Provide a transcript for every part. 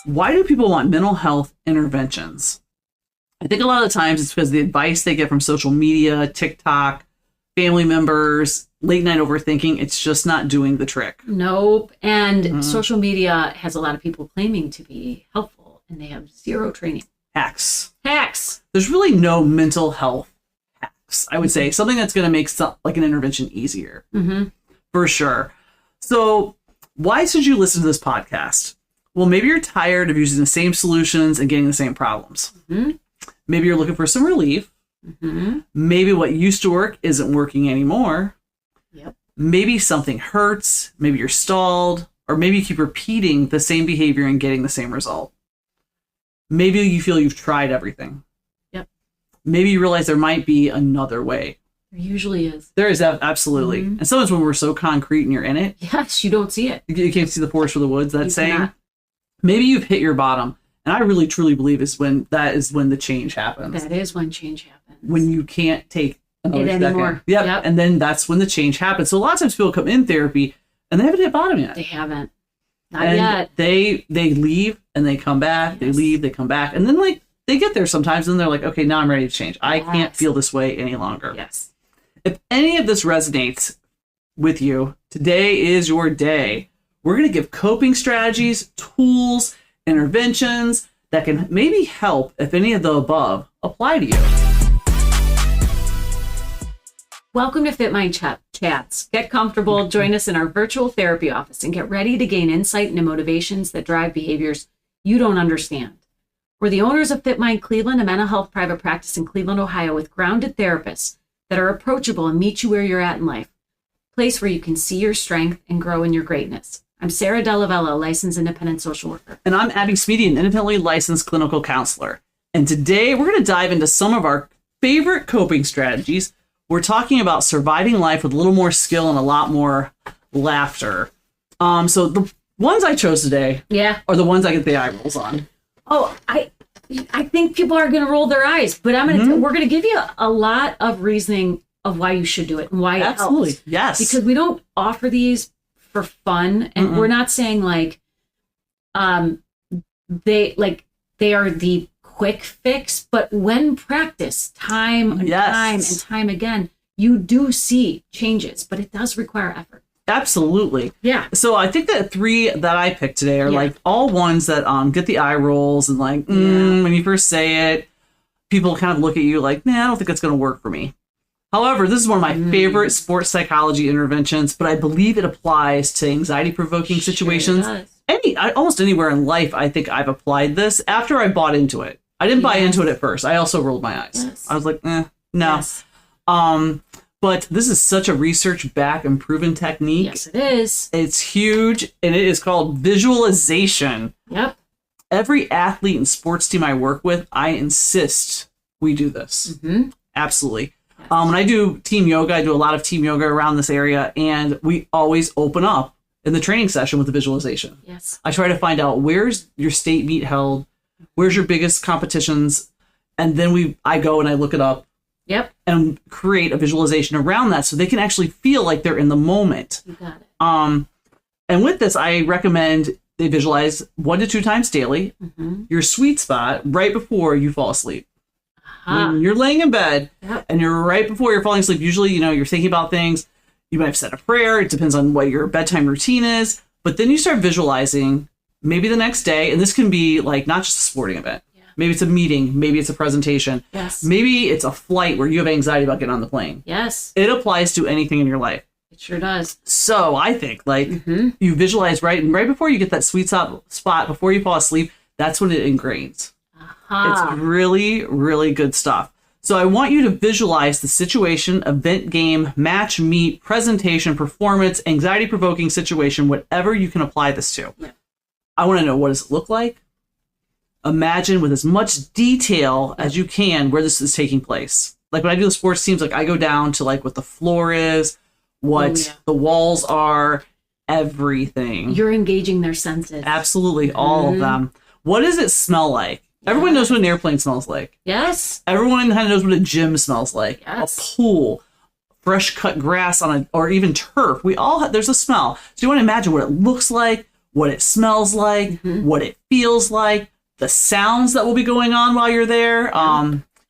Why do people want mental health interventions? I think a lot of the times it's because the advice they get from social media, TikTok, family members, late night overthinking, it's just not doing the trick. Nope. And social media has a lot of people claiming to be helpful, and they have zero training. Hacks. There's really no mental health hacks, I would say. Something that's going to make like an intervention easier. For sure. So why should you listen to this podcast? Well, maybe you're tired of using the same solutions and getting the same problems. Maybe you're looking for some relief. Maybe what used to work isn't working anymore. Maybe something hurts. Maybe you're stalled. Or maybe you keep repeating the same behavior and getting the same result. Maybe you feel you've tried everything. Maybe you realize there might be another way. There usually is. There is, absolutely. And sometimes when we're so concrete and you're in it. Yes, you don't see it. You can't see the forest for the woods, that saying. Maybe you've hit your bottom. And I really, truly believe that is when the change happens. That is when change happens. When you can't take another second. Anymore. Yep. And then that's when the change happens. So a lot of times people come in therapy and they haven't hit bottom yet. They haven't. Not yet. They leave and they come back. They leave, they come back. And then they get there sometimes and they're like, okay, now I'm ready to change. I can't feel this way any longer. If any of this resonates with you, today is your day. We're going to give coping strategies, tools, interventions that can maybe help if any of the above apply to you. Welcome to Fit Mind Chats. Get comfortable, join us in our virtual therapy office, and get ready to gain insight into motivations that drive behaviors you don't understand. We're the owners of Fit Mind Cleveland, a mental health private practice in Cleveland, Ohio, with grounded therapists that are approachable and meet you where you're at in life. A place where you can see your strength and grow in your greatness. I'm Sarah Delavella, licensed independent social worker. And I'm Abby Speedy, an independently licensed clinical counselor. And today we're going to dive into some of our favorite coping strategies. We're talking about surviving life with a little more skill and a lot more laughter. So the ones I chose today are the ones I get the eye rolls on. Oh, I think people are going to roll their eyes, but we're going to give you a lot of reasoning of why you should do it and why it helps. Yes. Because we don't offer these for fun, and we're not saying they are the quick fix, but when practiced time and time again, you do see changes, but it does require effort. Absolutely. Yeah. So I think the three that I picked today are all ones that get the eye rolls and when you first say it, people kind of look at you like, nah, I don't think it's going to work for me. However, this is one of my favorite sports psychology interventions, but I believe it applies to anxiety-provoking situations. Almost anywhere in life, I think I've applied this after I bought into it. I didn't buy into it at first. I also rolled my eyes. I was like, no. Yes. But this is such a research-backed and proven technique. Yes, it is. It's huge, and it is called visualization. Yep. Every athlete and sports team I work with, I insist we do this. Absolutely. When I do team yoga, I do a lot of team yoga around this area, and we always open up in the training session with the visualization. Yes. I try to find out where's your state meet held, where's your biggest competitions, and then I go and I look it up. Yep. And create a visualization around that so they can actually feel like they're in the moment. You got it. And with this, I recommend they visualize 1 to 2 times daily, your sweet spot right before you fall asleep. When you're laying in bed and you're right before you're falling asleep, usually, you're thinking about things. You might have said a prayer. It depends on what your bedtime routine is. But then you start visualizing maybe the next day. And this can be not just a sporting event. Maybe it's a meeting. Maybe it's a presentation. Yes. Maybe it's a flight where you have anxiety about getting on the plane. Yes. It applies to anything in your life. It sure does. So I think you visualize right before you get that sweet spot, before you fall asleep, that's when it ingrains. It's really, really good stuff. So I want you to visualize the situation, event, game, match, meet, presentation, performance, anxiety-provoking situation, whatever you can apply this to. Yeah. I want to know, what does it look like? Imagine with as much detail as you can where this is taking place. Like when I do the sports teams, I go down to what the floor is, what the walls are, everything. You're engaging their senses. Absolutely, all of them. What does it smell like? Everyone knows what an airplane smells like. Yes. Everyone kind of knows what a gym smells like. Yes. A pool, fresh cut grass or even turf. We all there's a smell. So you want to imagine what it looks like, what it smells like, what it feels like, the sounds that will be going on while you're there,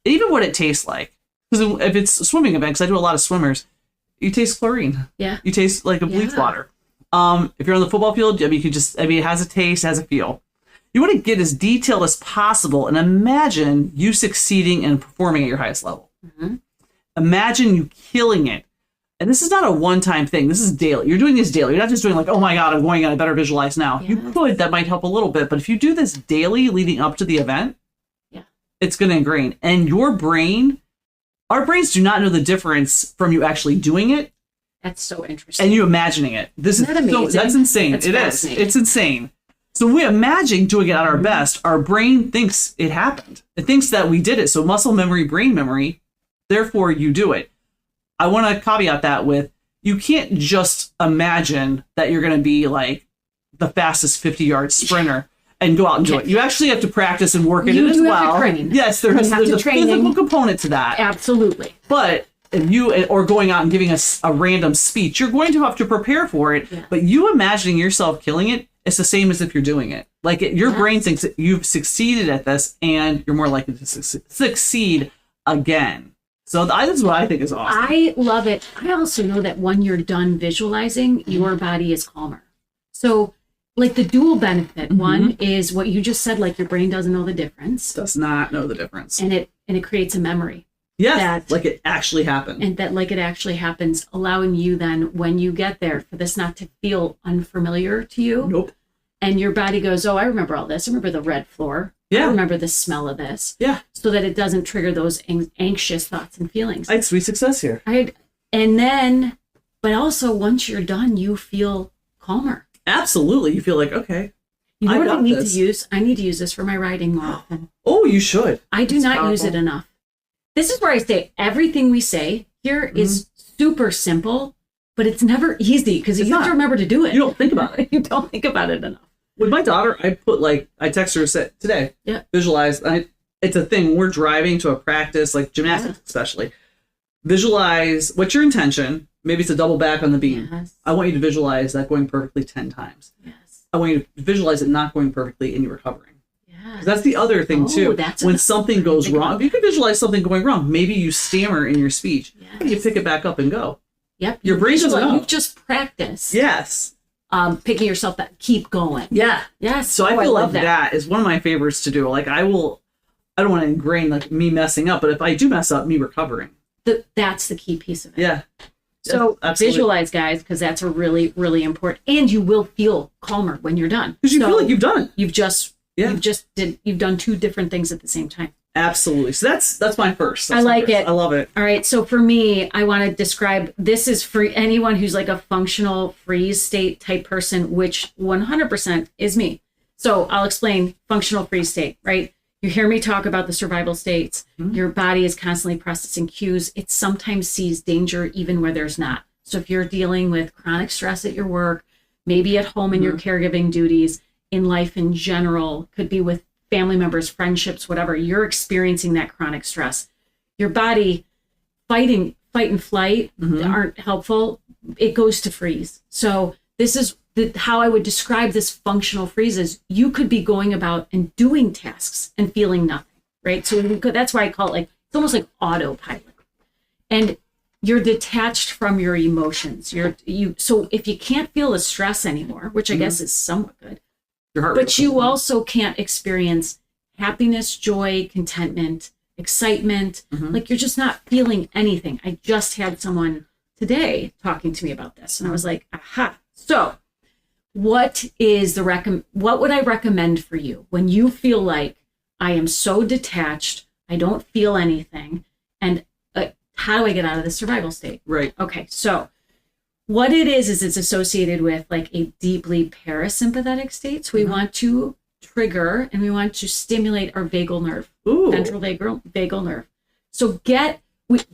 even what it tastes like. Because if it's a swimming event, because I do a lot of swimmers, you taste chlorine. Yeah. You taste like a bleach water. If you're on the football field, you can just, it has a taste, it has a feel. You want to get as detailed as possible and imagine you succeeding and performing at your highest level. Imagine you killing it. And this is not a one-time thing. This is daily. You're doing this daily. You're not just doing like, oh my God, I'm going on, I better visualize now. You could, that might help a little bit. But if you do this daily leading up to the event, it's going to ingrain. And your brain, our brains do not know the difference from you actually doing it. That's so interesting. And you imagining it. This is amazing? That's insane. That's fascinating. It's insane. So we imagine doing it at our best. Our brain thinks it happened. It thinks that we did it. So muscle memory, brain memory, therefore you do it. I want to caveat that with, you can't just imagine that you're going to be like the fastest 50-yard sprinter and go out and do it. You actually have to practice and work at it as well. Yes, there's a physical component to that. Absolutely. But if you, or going out and giving us a random speech, you're going to have to prepare for it. Yeah. But you imagining yourself killing it, it's the same as if you're doing it. Like your brain thinks that you've succeeded at this and you're more likely to succeed again. So that's what I think is awesome. I love it. I also know that when you're done visualizing, your body is calmer. So like the dual benefit, one is what you just said, like your brain doesn't know the difference. Does not know the difference. And it creates a memory. Yes, like it actually happened. And that like it actually happens, allowing you then, when you get there, for this not to feel unfamiliar to you. Nope. And your body goes, oh, I remember all this. I remember the red floor. Yeah. I remember the smell of this. Yeah. So that it doesn't trigger those anxious thoughts and feelings. I had sweet success here. And then, but also once you're done, you feel calmer. Absolutely. You feel like, okay, you know what I need to use? I need to use this for my writing more often. Oh, you should. I do not use it enough. This is where I say everything we say here is super simple, but it's never easy because you have to remember to do it. You don't think about it. You don't think about it enough. With my daughter, I text her today, visualize. It's a thing. We're driving to a practice, like gymnastics especially. Visualize what's your intention. Maybe it's a double back on the beam. Yes. I want you to visualize that going perfectly 10 times. Yes. I want you to visualize it not going perfectly and you recovering. Yes. That's the other thing too. When something goes wrong, if you can visualize something going wrong, maybe you stammer in your speech. Yes. You pick it back up and go. Yep. Your brain doesn't know. You've just practiced. Yes. Picking yourself back, keep going. Yeah. Yes. So I feel like that is one of my favorites to do. Like I don't want to ingrain like me messing up, but if I do mess up, me recovering. That's the key piece of it. Yeah. So visualize, guys, because that's a really, really important, and you will feel calmer when you're done. Because you feel like you've done it. You've done two different things at the same time. Absolutely. So that's my first. I like it. I love it. All right. So for me, I want to describe, this is for anyone who's like a functional freeze state type person, which 100% is me. So I'll explain functional freeze state, right? You hear me talk about the survival states. Your body is constantly processing cues. It sometimes sees danger even where there's not. So if you're dealing with chronic stress at your work, maybe at home in your caregiving duties, in life in general, could be with family members, friendships, whatever, you're experiencing that chronic stress. Your body, fight and flight aren't helpful. It goes to freeze. So this is how I would describe this functional freeze is you could be going about and doing tasks and feeling nothing, right? So that's why I call it like, it's almost like autopilot. And you're detached from your emotions. So if you can't feel the stress anymore, which I guess is somewhat good, but you also can't experience happiness, joy, contentment, excitement. Like you're just not feeling anything. I just had someone today talking to me about this and I was like, aha. So what would I recommend for you when you feel like I am so detached, I don't feel anything, and how do I get out of the survival state? Right. Okay. So what it is it's associated with like a deeply parasympathetic state. So we want to trigger and we want to stimulate our vagal nerve, ventral vagal nerve. So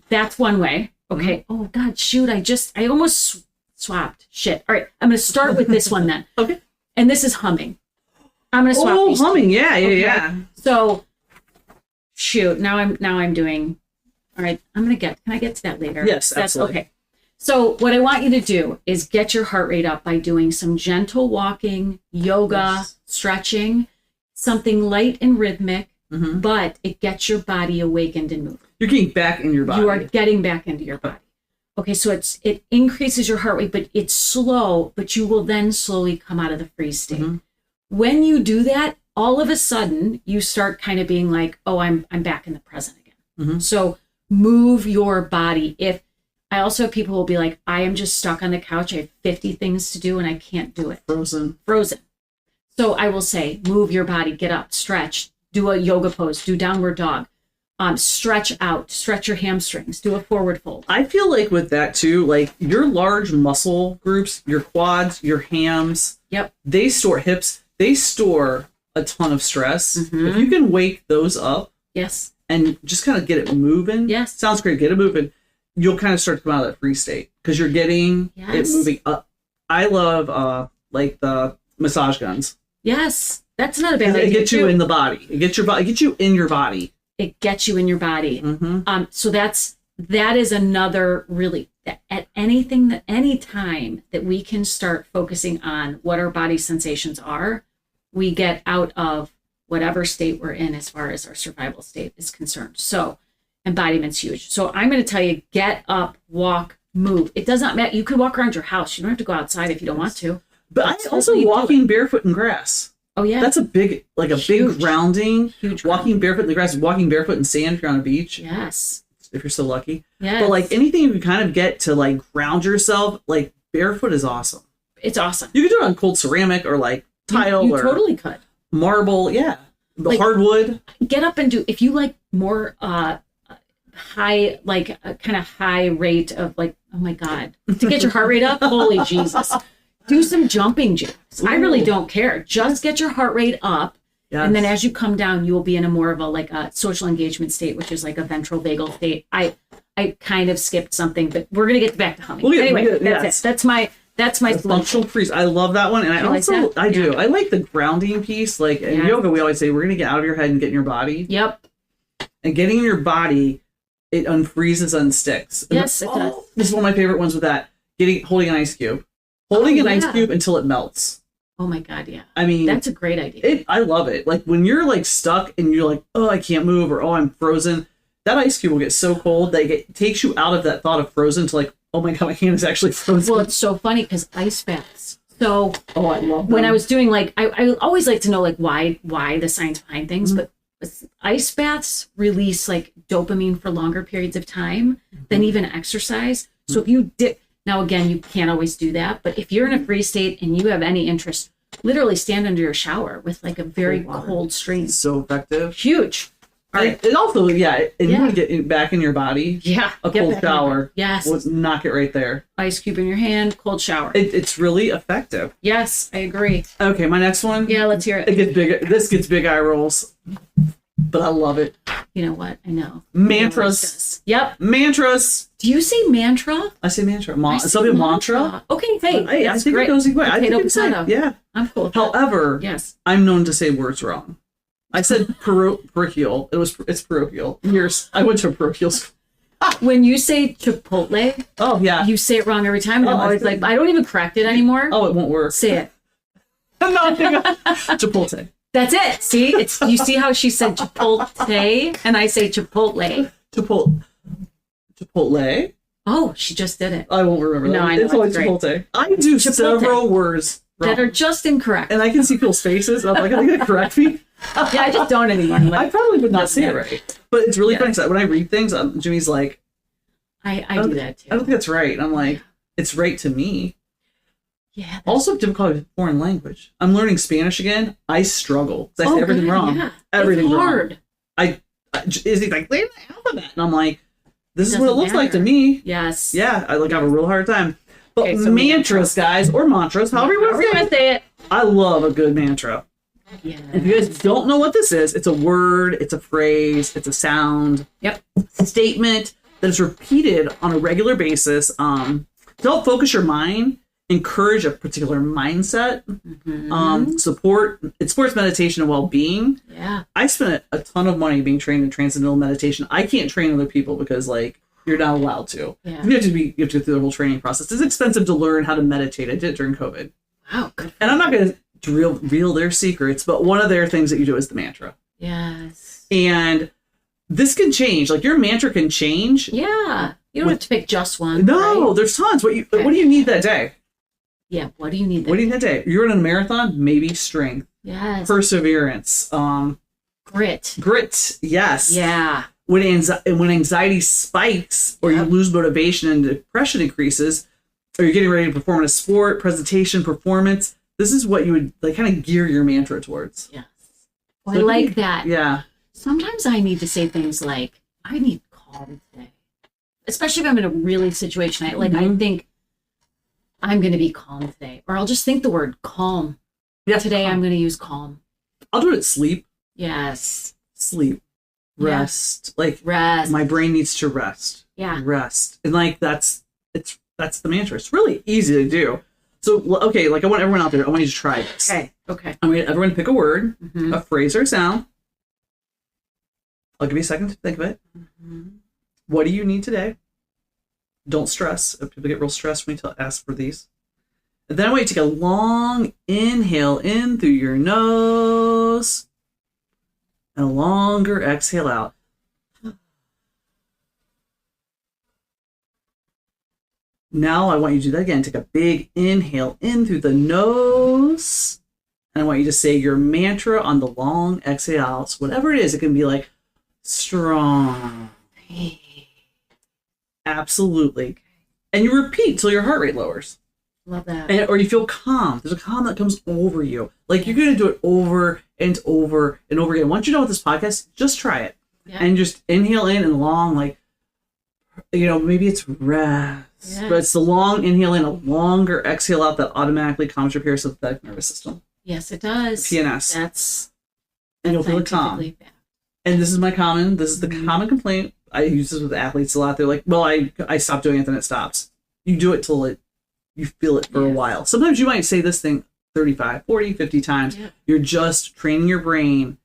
that's one way. Okay. Oh God, shoot. I almost swapped. Shit. All right. I'm going to start with this one then. Okay. And this is humming. I'm going to swap. Oh, humming. Yeah. Okay? Yeah. So shoot. Now I'm doing, all right. Can I get to that later? Yes, absolutely. Okay. So what I want you to do is get your heart rate up by doing some gentle walking, yoga, stretching, something light and rhythmic, but it gets your body awakened and moving. You're getting back in your body. You are getting back into your body. Okay, so it increases your heart rate, but it's slow, but you will then slowly come out of the freeze state. When you do that, all of a sudden you start kind of being like, oh, I'm back in the present again. So move your body. If I also have people who will be like, I am just stuck on the couch. I have 50 things to do and I can't do it. Frozen. So I will say, move your body, get up, stretch, do a yoga pose, do downward dog, stretch out, stretch your hamstrings, do a forward fold. I feel like with that too, like your large muscle groups, your quads, your hams, they store hips, they store a ton of stress. If you can wake those up, and just kind of get it moving, sounds great, get it moving, you'll kind of start to come out of that free state because you're getting it moving up. I love like the massage guns. Yes, that's not a bad idea. It gets you in the body. It gets you in your body. It gets you in your body. So that is another really, at any time that we can start focusing on what our body sensations are, we get out of whatever state we're in as far as our survival state is concerned. So embodiment's huge. So I'm going to tell you, get up, walk, move. It does not matter. You can walk around your house. You don't have to go outside if you don't want to. But I also walking barefoot in grass. Oh yeah, that's a big, like a huge, big grounding. Huge walking barefoot in the grass, walking barefoot in sand if you're on a beach. Yes, if you're so lucky. Yes. But like anything you can kind of get to like ground yourself, barefoot is awesome. It's awesome. You can do it on cold ceramic or like tile you or totally could. Marble. Yeah, the hardwood. Get up and do if you like more high, like a kind of high rate of like, oh my God, to get your heart rate up. Holy Jesus. Do some jumping jacks. I really don't care. Just get your heart rate up. Yes. And then as you come down, you will be in a more of a social engagement state, which is like a ventral vagal state. I kind of skipped something, but we're going to get back to humming. That's it. That's my functional freeze. I love that one. And I do. I like the grounding piece. Like in yoga, we always say, we're going to get out of your head and get in your body. Yep. And getting in your body, it unfreezes, unsticks. Yes, it does. This is one of my favorite ones with that. Holding an ice cube. Holding an ice cube until it melts. Oh my God, yeah. I mean, that's a great idea. I love it. Like when you're like stuck and you're like, oh, I can't move, or oh, I'm frozen. That ice cube will get so cold that it takes you out of that thought of frozen to like, oh my God, my hand is actually frozen. Well, it's so funny because ice baths. So I love them. When I was doing I always like to know why the science behind things, but ice baths release like dopamine for longer periods of time than even exercise. So if you dip. Now, again, you can't always do that, but if you're in a freeze state and you have any interest, literally stand under your shower with like a very cold stream. It's so effective. Huge. All right. It also, you want to get back in your body. Yeah. A cold shower. Yes. Will knock it right there. Ice cube in your hand, cold shower. It's really effective. Yes, I agree. Okay, my next one. Yeah, let's hear it. It gets big. This gets big eye rolls, but I love it. You know what? I know. Mantras. Yep. Mantras. Do you say mantra? I say mantra. Mantra. Okay, hey. I think it goes either way. I think it's yeah. I'm cool. However, yes, I'm known to say words wrong. I said parochial. It's parochial. I went to a parochial school. When you say Chipotle, oh yeah, you say it wrong every time, and I'm always like, I don't even correct it anymore. Oh, it won't work. Say it. No, Chipotle. That's it. See, you see how she said Chipotle, and I say Chipotle. Chipotle. Oh, she just did it. I won't remember that. No, I know. It's always Chipotle. I do several words wrong. That are just incorrect, and I can see people's faces. And I'm like, are they gonna correct me? Yeah, I just don't anymore. Like, I probably would not say it right, but it's really funny. So when I read things, Jimmy's like, I do that too. I don't think that's right. And I'm like, it's right to me. Yeah. Also difficult with foreign language. I'm learning Spanish again. I struggle. I say everything wrong. Yeah. Everything hard. wrong. Is he like, learn the alphabet? And I'm like, this is what it looks like to me. Yes. Yeah. I have a real hard time. But mantras, guys, or mantras, however you want to say it. I love a good mantra. Yeah. If you guys don't know what this is, it's a word, it's a phrase, it's a sound. Yep. Statement that is repeated on a regular basis to help focus your mind, encourage a particular mindset, it supports meditation and well-being. Yeah. I spent a ton of money being trained in transcendental meditation. I can't train other people because You're not allowed to. Yeah. You have to go through the whole training process. It's expensive to learn how to meditate. I did it during COVID. Wow. Good. And I'm not going to reveal their secrets, but one of their things that you do is the mantra. Yes. And this can change. Like your mantra can change. Yeah. You don't have to pick just one. No, right? there's tons. What do you need that day? Yeah. What do you need? What do you need that day? You're running a marathon, maybe strength. Yes. Perseverance. Grit. Grit. Yes. Yeah. When anxiety spikes or you lose motivation and depression increases, or you're getting ready to perform in a sport, presentation, performance, this is what you would like kind of gear your mantra towards. Yes. Well, I like that. Yeah. Sometimes I need to say things like, I need calm today. Especially if I'm in a really situation. I think I'm going to be calm today. Or I'll just think the word calm. Yeah. Today I'm going to use calm. I'll do it sleep. Yes. Sleep. Rest. Yeah. Like rest. My brain needs to rest. Yeah. Rest. And like that's the mantra. It's really easy to do. So okay, like I want everyone out there, I want you to try this. Okay. I want everyone to pick a word, a phrase or a sound. I'll give you a second to think of it. What do you need today? Don't stress. People get real stressed when you ask for these. And then I want you to take a long inhale in through your nose and a longer exhale out. Now I want you to do that again. Take a big inhale in through the nose. And I want you to say your mantra on the long exhale out. So whatever it is, it can be like strong. Absolutely. And you repeat till your heart rate lowers. Love that. Or you feel calm. There's a calm that comes over you. Like you're going to do it over and over and over again. Once you're done with this podcast, just try it. Yeah. And just inhale in and long, like, maybe it's rest. Yeah. But it's the long inhale in, a longer exhale out that automatically calms your parasympathetic nervous system. Yes, it does. PNS. And you'll feel calm. And this is the common complaint. I use this with athletes a lot. They're like, well, I stopped doing it, then it stops. You do it till you feel it for a while. Sometimes you might say this thing 35, 40, 50 times. Yeah. You're just training your brain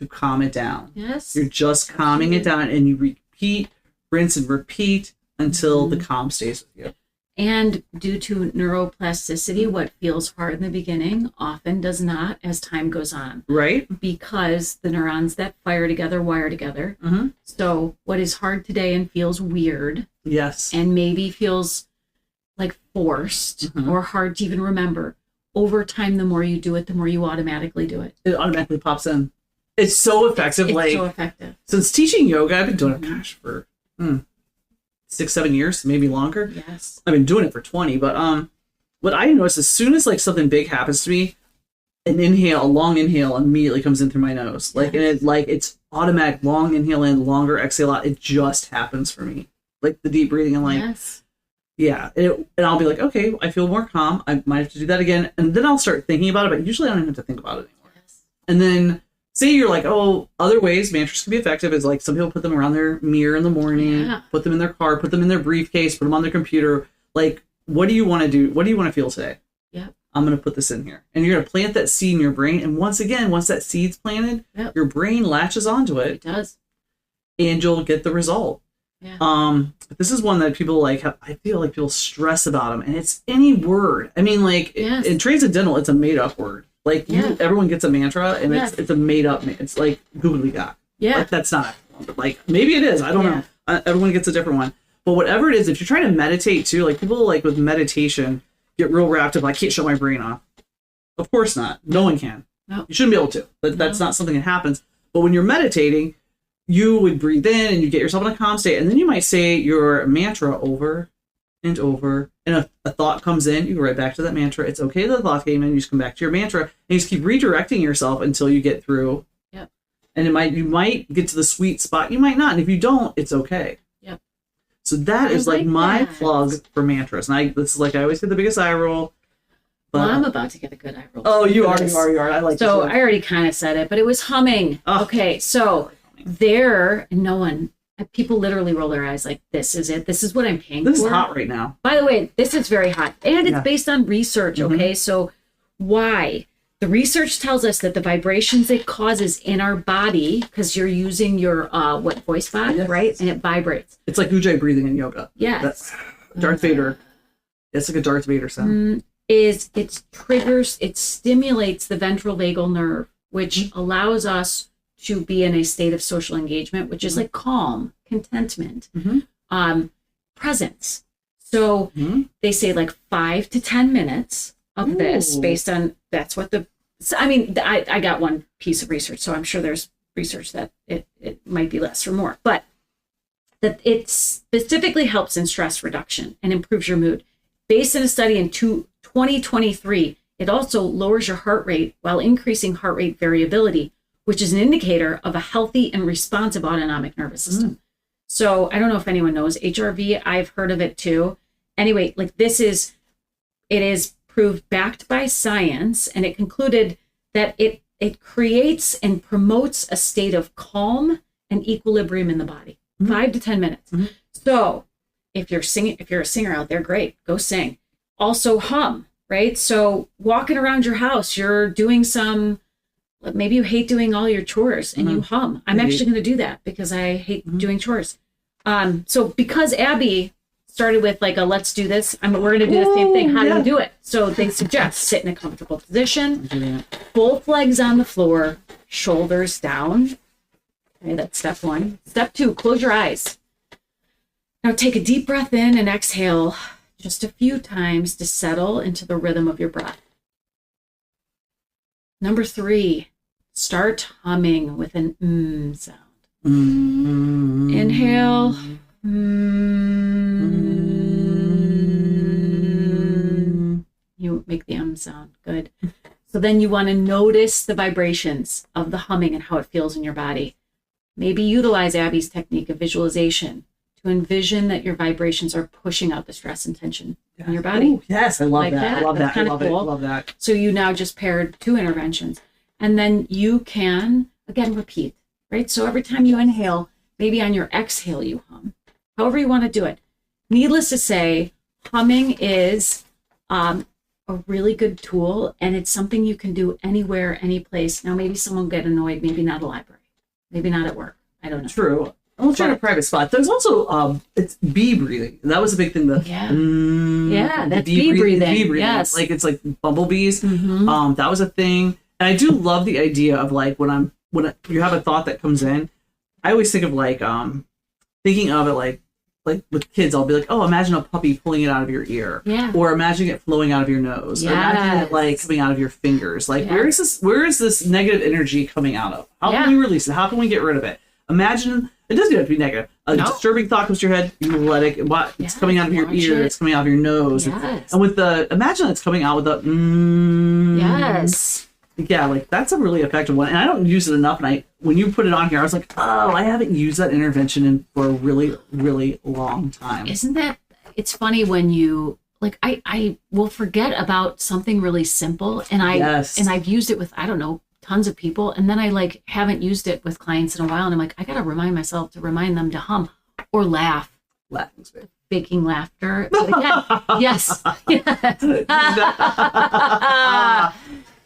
to calm it down. Yes. You're just calming it down, and you repeat, rinse and repeat until the calm stays with you. And due to neuroplasticity, what feels hard in the beginning often does not as time goes on. Right. Because the neurons that fire together wire together. Mm-hmm. So what is hard today and feels weird. Yes. And maybe feels like forced or hard to even remember. Over time, the more you do it, the more you automatically do it. It automatically pops in. It's so effective. It's so effective. Since teaching yoga, I've been doing it, for 6-7 years, maybe longer. Yes. I've been doing it for 20, but what I notice as soon as like something big happens to me, a long inhale immediately comes in through my nose. Like, and it's automatic, long inhale in, longer exhale out. It just happens for me. Like the deep breathing and like, yeah. And I'll be like, okay, I feel more calm. I might have to do that again. And then I'll start thinking about it, but usually I don't even have to think about it anymore. Yes. And then say you're like, oh, other ways mantras can be effective is like some people put them around their mirror in the morning, put them in their car, put them in their briefcase, put them on their computer. Like, what do you want to do? What do you want to feel today? Yeah. I'm going to put this in here. And you're going to plant that seed in your brain. And once that seed's planted, your brain latches onto it. It does. And you'll get the result. Yeah. This is one that people I feel like people stress about them. And it's any word. I mean, like in transcendental, it's a made up word. Like everyone gets a mantra and it's a made up, it's like googly got. Yeah. Like that's not, but like maybe it is. I don't know. Everyone gets a different one. But whatever it is, if you're trying to meditate too, like people like with meditation get real wrapped up. I can't shut my brain off. Of course not. No one can. No. You shouldn't be able to. That's not something that happens. But when you're meditating, you would breathe in and you get yourself in a calm state. And then you might say your mantra over and over. And a thought comes in, you go right back to that mantra. It's okay that the thought came in, you just come back to your mantra. And you just keep redirecting yourself until you get through. Yep. And you might get to the sweet spot. You might not. And if you don't, it's okay. Yep. So that is like my plug for mantras. And this is like I always get the biggest eye roll. But, well, I'm about to get a good eye roll. Oh, you are. I like so I already kind of said it, but it was humming. Oh. Okay, so people literally roll their eyes like, this is it. This is what I'm paying for. This is hot right now. By the way, this is very hot. And it's based on research, okay? So why? The research tells us that the vibrations it causes in our body, because you're using your voice box, Yes. right? And it vibrates. It's like Ujjayi breathing in yoga. Yes. That's Darth Vader. It's like a Darth Vader sound. It triggers, it stimulates the ventral vagal nerve, which allows us to be in a state of social engagement, which is like calm, contentment, presence. So they say like 5 to 10 minutes of this based on, that's what I got one piece of research, so I'm sure there's research that it might be less or more, but that it specifically helps in stress reduction and improves your mood. Based on a study in 2023, it also lowers your heart rate while increasing heart rate variability, which is an indicator of a healthy and responsive autonomic nervous system. So I don't know if anyone knows HRV. I've heard of it too. Anyway, like it is proved backed by science, and it concluded that it creates and promotes a state of calm and equilibrium in the body. 5 to 10 minutes. So if you're a singer out there, great, go sing. Also hum, right? So walking around your house, you're doing maybe you hate doing all your chores and you hum. I'm actually going to do that because I hate doing chores. So because Abby started with like let's do this, we're going to do the same thing. How do you do it? So they suggest sit in a comfortable position, both legs on the floor, shoulders down. Okay, that's step 1. Step 2, close your eyes. Now take a deep breath in and exhale just a few times to settle into the rhythm of your breath. Number 3, start humming with an sound. Inhale. You make the sound. Good. So then you want to notice the vibrations of the humming and how it feels in your body. Maybe utilize Abby's technique of visualization to envision that your vibrations are pushing out the stress and tension in your body. Ooh, yes, I love that. I love That's that. I kinda love it. cool. I love that. So you now just paired 2 interventions. And then you can, again, repeat, right? So every time you inhale, maybe on your exhale, you hum. However you want to do it. Needless to say, humming is a really good tool, and it's something you can do anywhere, any place. Now, maybe someone will get annoyed, maybe not a library, maybe not at work. I don't know. True. Unless you're in a private spot. There's also it's bee breathing. And that was a big thing. That's bee breathing. Bee breathing. Yes. Like it's like bumblebees. That was a thing. And I do love the idea of like when you have a thought that comes in, I always think of like thinking of it like with kids, I'll be like, oh, imagine a puppy pulling it out of your ear. Yeah. Or imagine it flowing out of your nose. Or imagine it like coming out of your fingers. Like where is this negative energy coming out of? How can we release it? How can we get rid of it? Imagine it doesn't have to be negative. A disturbing thought comes to your head, you let it it's coming out of your ear, it's coming out of your nose. Yes. And with imagine it's coming out with the Yes. Yeah, like that's a really effective one. And I don't use it enough. And when you put it on here, I was like, oh, I haven't used that intervention for a really, really long time. Isn't that, it's funny when you, like, I will forget about something really simple. And I've used it with, I don't know, tons of people. And then I like haven't used it with clients in a while. And I'm like, I got to remind myself to remind them to hum or laugh. Laughing's good. Faking laughter. But again, yes.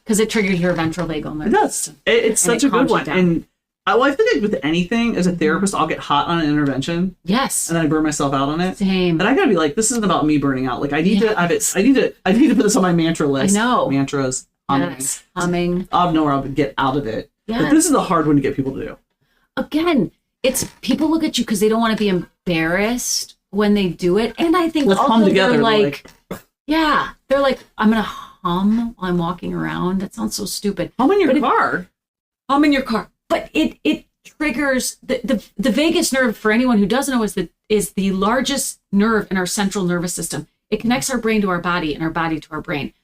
Because it triggers your ventral vagal nerve. It does. It's such a good one. And I think with anything, as a therapist, I'll get hot on an intervention. Yes. And then I burn myself out on it. Same. And I gotta be like, this isn't about me burning out. Like I need to have it. I need to put this on my mantra list. I know. Mantras. Yes. Humming. Out of nowhere, I'll get out of it. Yes. But this is the hard one to get people to do. Again, it's people look at you because they don't want to be embarrassed when they do it. And I think let's hum together. They're like, they're like, I'm gonna hum while I'm walking around. That sounds so stupid. Hum in your car. Hum in your car. But it triggers the vagus nerve. For anyone who doesn't know, is the largest nerve in our central nervous system. It connects our brain to our body and our body to our brain,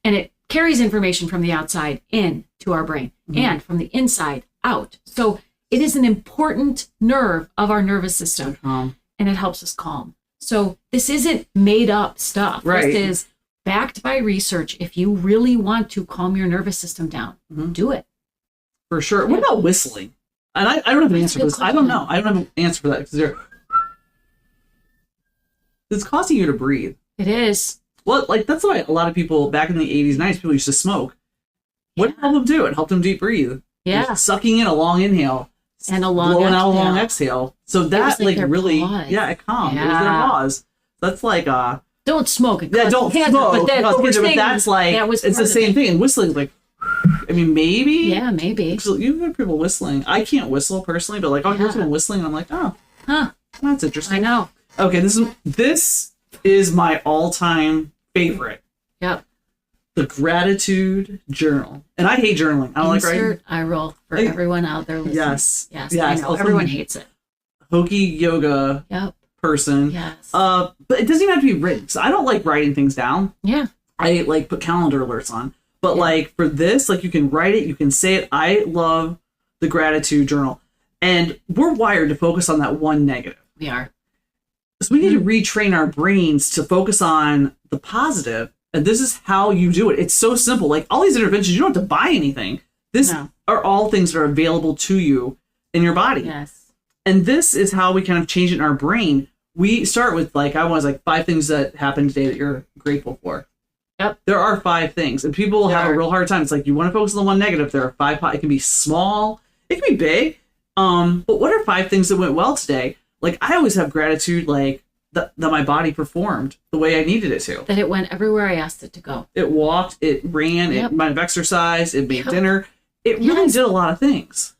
and it carries information from the outside in to our brain and from the inside out. So it is an important nerve of our nervous system, and it helps us calm. So this isn't made up stuff. Right. This is backed by research. If you really want to calm your nervous system down, do it. For sure. What about whistling? And I don't have an answer for this. I don't know. I don't have an answer for that because it's causing you to breathe. It is. Well, like that's why a lot of people back in the 80s, 90s, people used to smoke. What did it help him do? It helped him deep breathe. Yeah. Just sucking in a long inhale. And a long blowing exhale. out a long exhale. So that like really, pause. yeah, it calmed. Yeah. It was their pause. That's like don't smoke. yeah, don't cancer, smoke. But that's like it's the same thing. And whistling is like, I mean, maybe. Yeah, maybe. So you hear people whistling. I can't whistle personally, but like I'll hear someone whistling, and I'm like, oh, that's interesting. I know. Okay, this is my all-time favorite. Yep. The gratitude journal. And I hate journaling. I don't like writing. I roll for everyone out there listening. Yes. I know. Everyone hates it. Hokey yoga person. Yes. But it doesn't even have to be written. So I don't like writing things down. Yeah. I like put calendar alerts on. But like for this, like you can write it, you can say it. I love the gratitude journal. And we're wired to focus on that one negative. We are. So we need to retrain our brains to focus on the positive. And this is how you do it. It's so simple. Like all these interventions, you don't have to buy anything. This are all things that are available to you in your body. Yes. And this is how we kind of change it in our brain. We start with like, I was like 5 things that happened today that you're grateful for. Yep. There are 5 things. And people have a real hard time. It's like, you want to focus on the one negative. There are 5. It can be small. It can be big. But what are 5 things that went well today? Like I always have gratitude, like that my body performed the way I needed it to. That it went everywhere I asked it to go. It walked, it ran, it might have exercised, it made dinner. It really did a lot of things.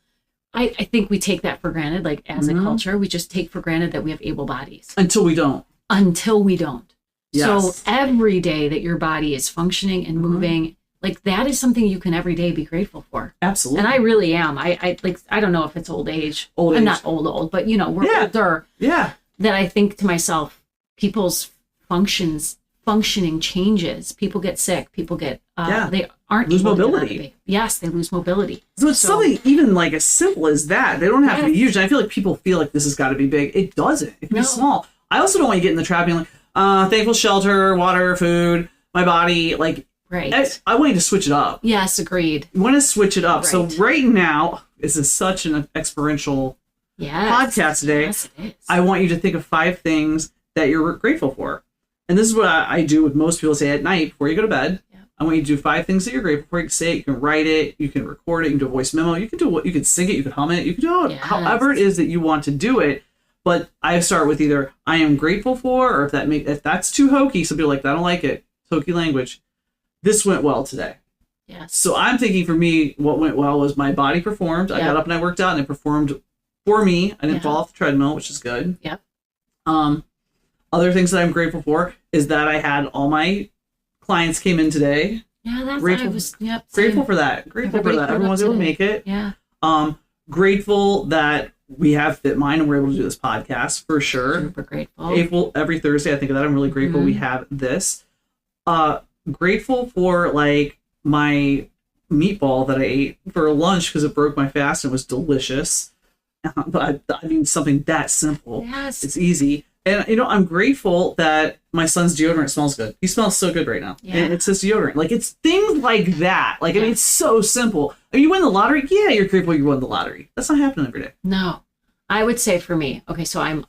I think we take that for granted, like as a culture, we just take for granted that we have able bodies. Until we don't. So Yes. every day that your body is functioning and moving, like that is something you can every day be grateful for. Absolutely. And I really am. I don't know if it's old age. I'm not old, but you know, we're older. Yeah. That I think to myself, people's functioning changes. People get sick. People get, they aren't lose able mobility. To yes, they lose mobility. So it's something even like as simple as that. They don't have to be huge. And I feel like people feel like this has got to be big. It doesn't. It can be small. I also don't want to get in the trap being like, thankful shelter, water, food, my body. Like, I want you to switch it up. Yes, agreed. You want to switch it up. Right. So right now, this is such an experiential podcast today. Yes, it is. I want you to think of 5 things that you're grateful for. And this is what I do with most people say at night before you go to bed. Yeah. I want you to do 5 things that you're grateful for. You can say it, you can write it, you can record it, you can do a voice memo, you can do what you can sing it, you can hum it, you can do it however it is that you want to do it. But I start with either I am grateful for, or if that's too hokey, some people are like, I don't like it. It's hokey language. This went well today. Yes. So I'm thinking for me, what went well was my body performed. I got up and I worked out and it performed for me. I didn't fall off the treadmill, which is good. Yep. Other things that I'm grateful for is that I had all my clients came in today. Yeah, that's grateful. I was grateful for that. Grateful for that. Everyone was able to make it. Yeah. Grateful that we have Fit Mind and we're able to do this podcast for sure. Super grateful. Every Thursday, I think of that. I'm really grateful we have this. Grateful for like my meatball that I ate for lunch because it broke my fast and was delicious. But I mean, something that simple. Yes. It's easy. And, I'm grateful that my son's deodorant smells good. He smells so good right now. Yeah. And it's his deodorant. Like, it's things like that. Like, I mean, it's so simple. I mean, you win the lottery? Yeah, you're grateful you won the lottery. That's not happening every day. No. I would say for me, okay, so I'm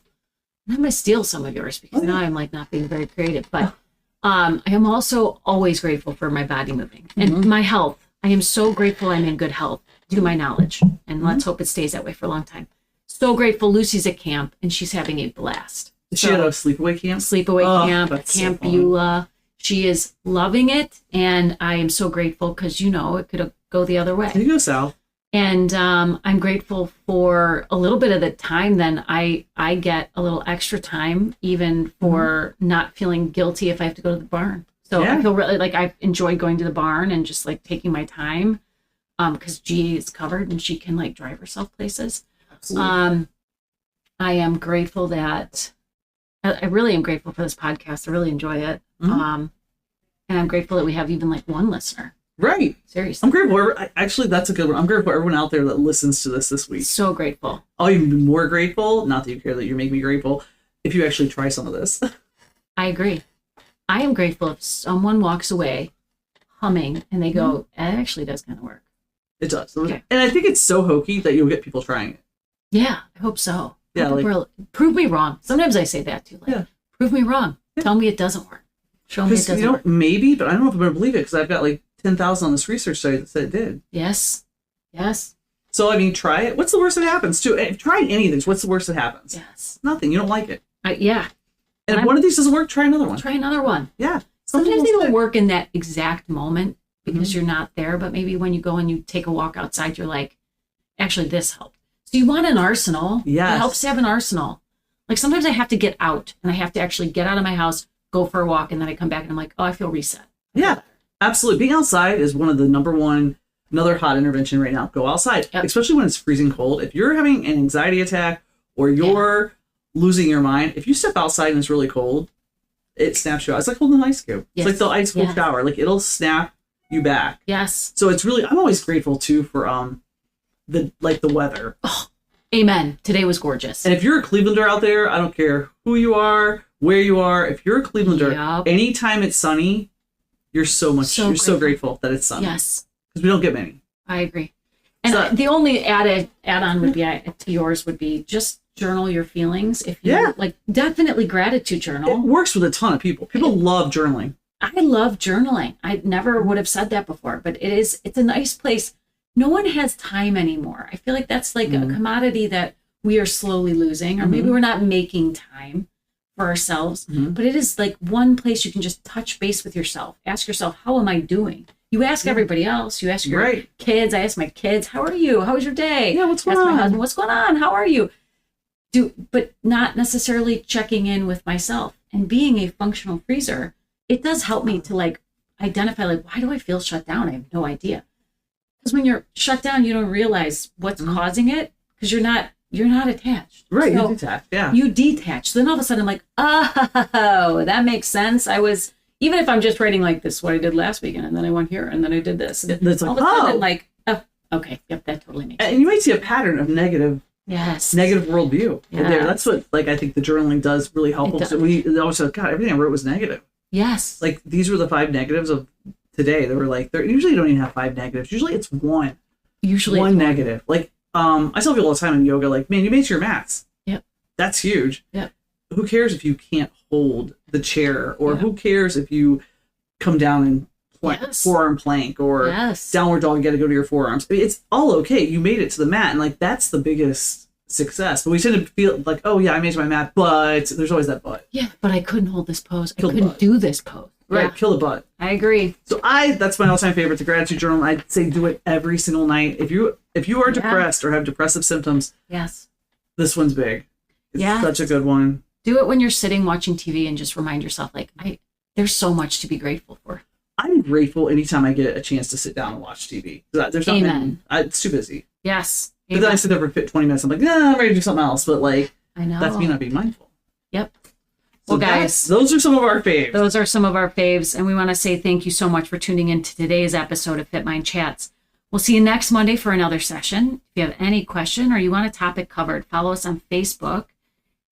going to steal some of yours because now I'm, like, not being very creative. But I am also always grateful for my body moving and my health. I am so grateful I'm in good health, to my knowledge. And let's hope it stays that way for a long time. So grateful Lucy's at camp and she's having a blast. She had a sleepaway camp? Sleepaway camp, Camp Beulah. She is loving it, and I am so grateful because, it could go the other way. There you go, Sal. And I'm grateful for a little bit of the time. Then I get a little extra time, even for not feeling guilty if I have to go to the barn. So I feel really like I've enjoyed going to the barn and just like taking my time because G is covered and she can like drive herself places. Absolutely. I am grateful that I really am grateful for this podcast. I really enjoy it. And I'm grateful that we have even like one listener. Right. Seriously. I'm grateful. Actually, that's a good one. I'm grateful for everyone out there that listens to this week. So grateful. I'll even be more grateful. Not that you care that you make me grateful. If you actually try some of this. I agree. I am grateful if someone walks away humming and they go, it actually does kind of work. It does. Okay. And I think it's so hokey that you'll get people trying it. Yeah, I hope so. Yeah, prove me wrong. Sometimes I say that too. Prove me wrong. Yeah. Tell me it doesn't work. Show me it doesn't work. Maybe, but I don't know if I'm going to believe it because I've got like 10,000 on this research study that said it did. Yes. Yes. So, I mean, try it. What's the worst that happens, too? Try anything. What's the worst that happens? Yes. Nothing. You don't like it. Yeah. And if one of these doesn't work, try another one. Try another one. Yeah. Sometimes they don't work in that exact moment because you're not there, but maybe when you go and you take a walk outside, you're like, actually, this helped. So you want an arsenal. Yes. It helps to have an arsenal. Like sometimes I have to get out and I have to actually get out of my house, go for a walk, and then I come back and I'm like, oh, I feel reset. Yeah, absolutely. Being outside is one of the number one, another hot intervention right now. Go outside, especially when it's freezing cold. If you're having an anxiety attack or you're losing your mind, if you step outside and it's really cold, it snaps you out. It's like holding an ice cube. Yes. It's like the ice cold shower. Like it'll snap you back. Yes. So it's really, I'm always grateful too for the weather. Oh, amen. Today was gorgeous. And if you're a Clevelander out there, I don't care who you are, where you are. If you're a Clevelander, anytime it's sunny, you're so grateful that it's sunny. Yes. Because we don't get many. I agree. And the only add-on would be to yours would be just journal your feelings. If you like, definitely gratitude journal. It works with a ton of people. People love journaling. I love journaling. I never would have said that before, but it's a nice place. No one has time anymore. I feel like that's like a commodity that we are slowly losing, or maybe we're not making time for ourselves, but it is like one place you can just touch base with yourself. Ask yourself, how am I doing? You ask everybody else. You ask your kids. I ask my kids, how are you? How was your day? Yeah, what's going on? Ask my husband, what's going on? How are you? But not necessarily checking in with myself. And being a functional freezer, it does help me to like identify, like, why do I feel shut down? I have no idea. Because when you're shut down, you don't realize what's causing it because you're not attached. Right, so you detach, yeah. You detach. So then all of a sudden I'm like, oh, that makes sense. Even if I'm just writing like this, what I did last weekend, and then I went here, and then I did this. And it's all like, of a sudden, like, oh, okay, yep, that totally makes sense. And you might see a pattern of negative worldview. Yes. There. That's what, like, I think the journaling does really help. So we also, God, everything I wrote was negative. Yes. Like, these were the 5 negatives of today. They were like, usually you don't even have 5 negatives. Usually it's one. One negative. Like, I tell people all the time in yoga, like, man, you made your mats. Yep. That's huge. Yep. Who cares if you can't hold the chair, or who cares if you come down and forearm plank or downward dog, you got to go to your forearms. I mean, it's all okay. You made it to the mat, and like that's the biggest success. But we tend to feel like, oh yeah, I made it to my mat, but there's always that but. Yeah, but I couldn't hold this pose. I couldn't do this pose. Right, kill the butt. I agree. So that's my all-time favorite, the gratitude journal. I'd say do it every single night. If you are depressed or have depressive symptoms, this one's big. It's such a good one. Do it when you're sitting watching TV and just remind yourself, like, there's so much to be grateful for. I'm grateful anytime I get a chance to sit down and watch TV. There's nothing. It's too busy. Yes. But then I sit there for 20 minutes. I'm like, I'm ready to do something else. But like, I know. That's me not being mindful. Yep. So well, guys, those are some of our faves. Those are some of our faves. And we want to say thank you so much for tuning in to today's episode of Fit Mind Chats. We'll see you next Monday for another session. If you have any question or you want a topic covered, follow us on Facebook.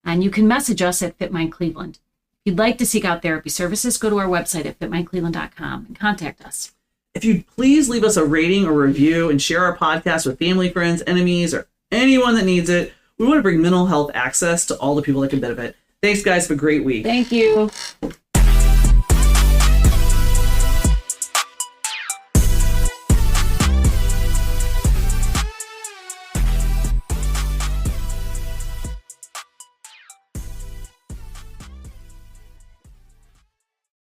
And you can message us at Fit Mind Cleveland. If you'd like to seek out therapy services, go to our website at fitmindcleveland.com and contact us. If you'd please leave us a rating or review and share our podcast with family, friends, enemies, or anyone that needs it. We want to bring mental health access to all the people that can benefit. Thanks, guys. Have a great week. Thank you.